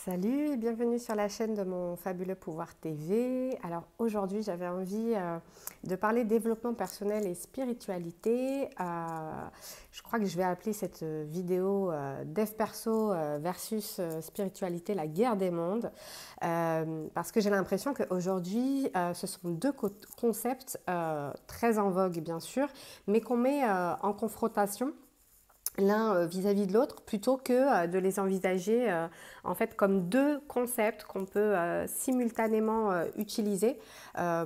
Salut et bienvenue sur la chaîne de mon fabuleux pouvoir TV. Alors aujourd'hui j'avais envie de parler développement personnel et spiritualité. Je crois que je vais appeler cette vidéo Dev Perso versus spiritualité, la guerre des mondes. Parce que j'ai l'impression qu'aujourd'hui ce sont deux concepts très en vogue bien sûr, mais qu'on met en confrontation l'un vis-à-vis de l'autre plutôt que de les envisager en fait comme deux concepts qu'on peut simultanément utiliser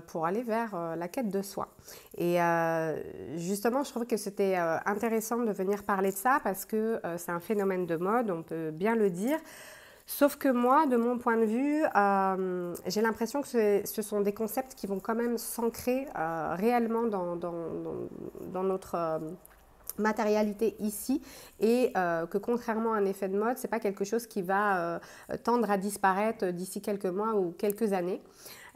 pour aller vers la quête de soi. Et justement, je trouve que c'était intéressant de venir parler de ça parce que c'est un phénomène de mode, on peut bien le dire. Sauf que moi, de mon point de vue, j'ai l'impression que ce sont des concepts qui vont quand même s'ancrer réellement dans notre matérialité ici et que contrairement à un effet de mode, c'est pas quelque chose qui va tendre à disparaître d'ici quelques mois ou quelques années.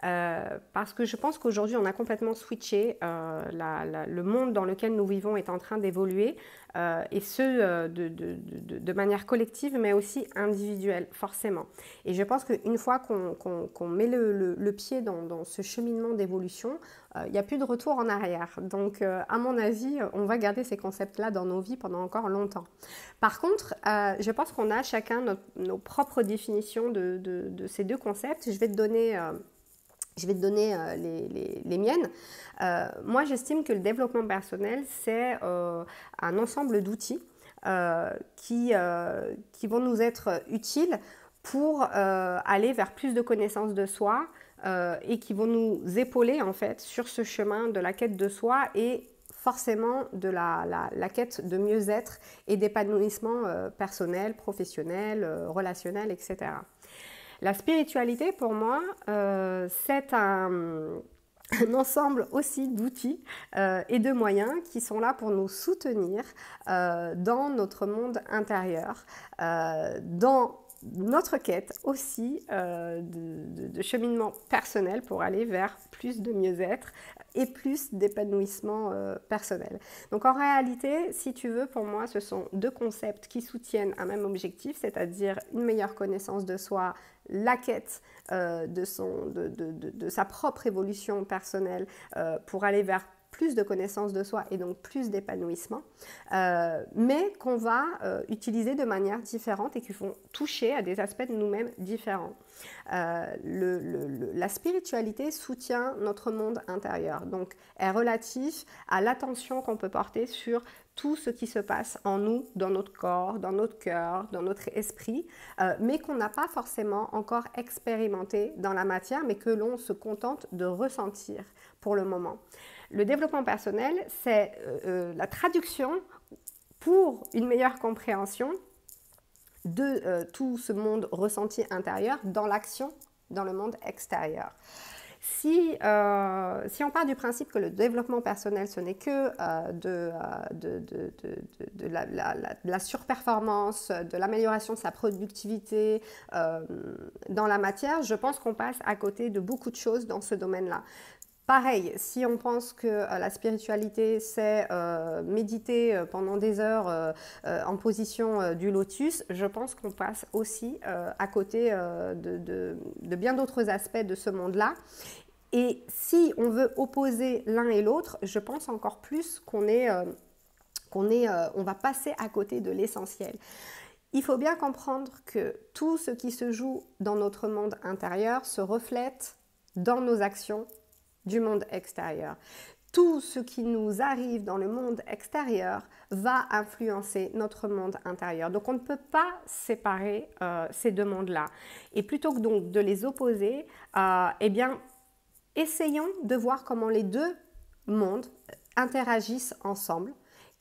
Parce que je pense qu'aujourd'hui on a complètement switché, le monde dans lequel nous vivons est en train d'évoluer et ce de manière collective mais aussi individuelle forcément. Et je pense qu'une fois qu'on met le pied dans ce cheminement d'évolution, il n'y a plus de retour en arrière. Donc à mon avis, on va garder ces concepts-là dans nos vies pendant encore longtemps. Par contre, je pense qu'on a chacun nos propres définitions de ces deux concepts. Je vais te donner les miennes. Moi, j'estime que le développement personnel, c'est un ensemble d'outils qui vont nous être utiles pour aller vers plus de connaissance de soi et qui vont nous épauler en fait sur ce chemin de la quête de soi et forcément de la quête de mieux-être et d'épanouissement personnel, professionnel, relationnel, etc. La spiritualité, pour moi, c'est un ensemble aussi d'outils et de moyens qui sont là pour nous soutenir dans notre monde intérieur, dans notre quête aussi de cheminement personnel pour aller vers plus de mieux-être et plus d'épanouissement personnel. Donc en réalité, si tu veux, pour moi, ce sont deux concepts qui soutiennent un même objectif, c'est-à-dire une meilleure connaissance de soi, la quête de sa propre évolution personnelle pour aller vers plus de connaissance de soi et donc plus d'épanouissement, mais qu'on va utiliser de manière différente et qui vont toucher à des aspects de nous-mêmes différents. La spiritualité soutient notre monde intérieur, donc est relatif à l'attention qu'on peut porter sur tout ce qui se passe en nous, dans notre corps, dans notre cœur, dans notre esprit, mais qu'on n'a pas forcément encore expérimenté dans la matière, mais que l'on se contente de ressentir pour le moment. Le développement personnel, c'est la traduction pour une meilleure compréhension de tout ce monde ressenti intérieur dans l'action, dans le monde extérieur. Si on part du principe que le développement personnel, ce n'est que de la surperformance, de l'amélioration de sa productivité dans la matière, je pense qu'on passe à côté de beaucoup de choses dans ce domaine-là. Pareil, si on pense que la spiritualité, c'est méditer pendant des heures en position du lotus, je pense qu'on passe aussi à côté de bien d'autres aspects de ce monde-là. Et si on veut opposer l'un et l'autre, je pense encore plus qu'on va passer à côté de l'essentiel. Il faut bien comprendre que tout ce qui se joue dans notre monde intérieur se reflète dans nos actions du monde extérieur. Tout ce qui nous arrive dans le monde extérieur va influencer notre monde intérieur. Donc on ne peut pas séparer ces deux mondes-là. Et plutôt que donc de les opposer, eh bien, essayons de voir comment les deux mondes interagissent ensemble.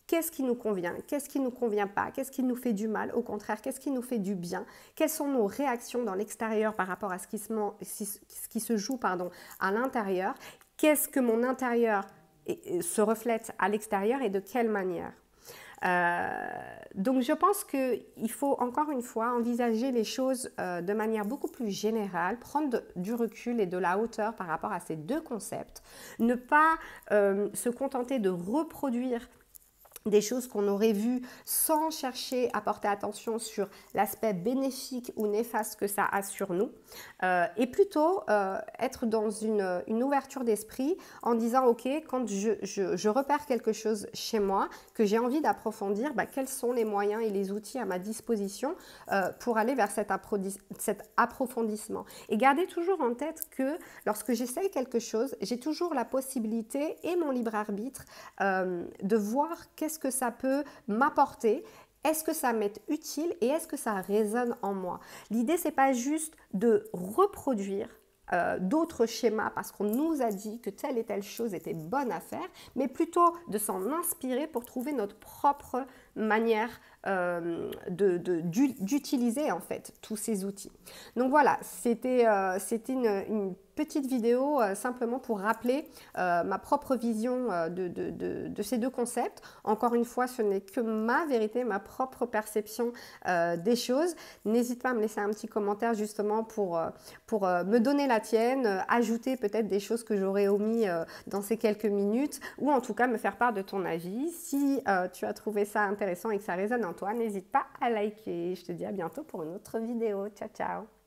Qu'est-ce qui nous convient? Qu'est-ce qui ne nous convient pas? Qu'est-ce qui nous fait du mal? Au contraire, qu'est-ce qui nous fait du bien? Quelles sont nos réactions dans l'extérieur par rapport à ce qui se joue à l'intérieur? Qu'est-ce que mon intérieur se reflète à l'extérieur et de quelle manière? Donc je pense qu'il faut encore une fois envisager les choses de manière beaucoup plus générale, prendre du recul et de la hauteur par rapport à ces deux concepts, ne pas se contenter de reproduire des choses qu'on aurait vues sans chercher à porter attention sur l'aspect bénéfique ou néfaste que ça a sur nous, et plutôt être dans une ouverture d'esprit en disant ok, quand je repère quelque chose chez moi que j'ai envie d'approfondir, quels sont les moyens et les outils à ma disposition pour aller vers cet approfondissement. Et gardez toujours en tête que lorsque j'essaye quelque chose, j'ai toujours la possibilité et mon libre arbitre de voir qu'est-ce que ça peut m'apporter. Est-ce que ça m'est utile et est-ce que ça résonne en moi? L'idée, c'est pas juste de reproduire d'autres schémas parce qu'on nous a dit que telle et telle chose était bonne à faire, mais plutôt de s'en inspirer pour trouver notre propre manière d'utiliser en fait tous ces outils. Donc voilà, c'était une petite vidéo simplement pour rappeler ma propre vision de ces deux concepts. Encore une fois, ce n'est que ma vérité, ma propre perception des choses. N'hésite pas à me laisser un petit commentaire justement pour me donner la tienne, ajouter peut-être des choses que j'aurais omis dans ces quelques minutes, ou en tout cas me faire part de ton avis. Si tu as trouvé ça intéressant et que ça résonne en toi, n'hésite pas à liker. Je te dis à bientôt pour une autre vidéo. Ciao, ciao!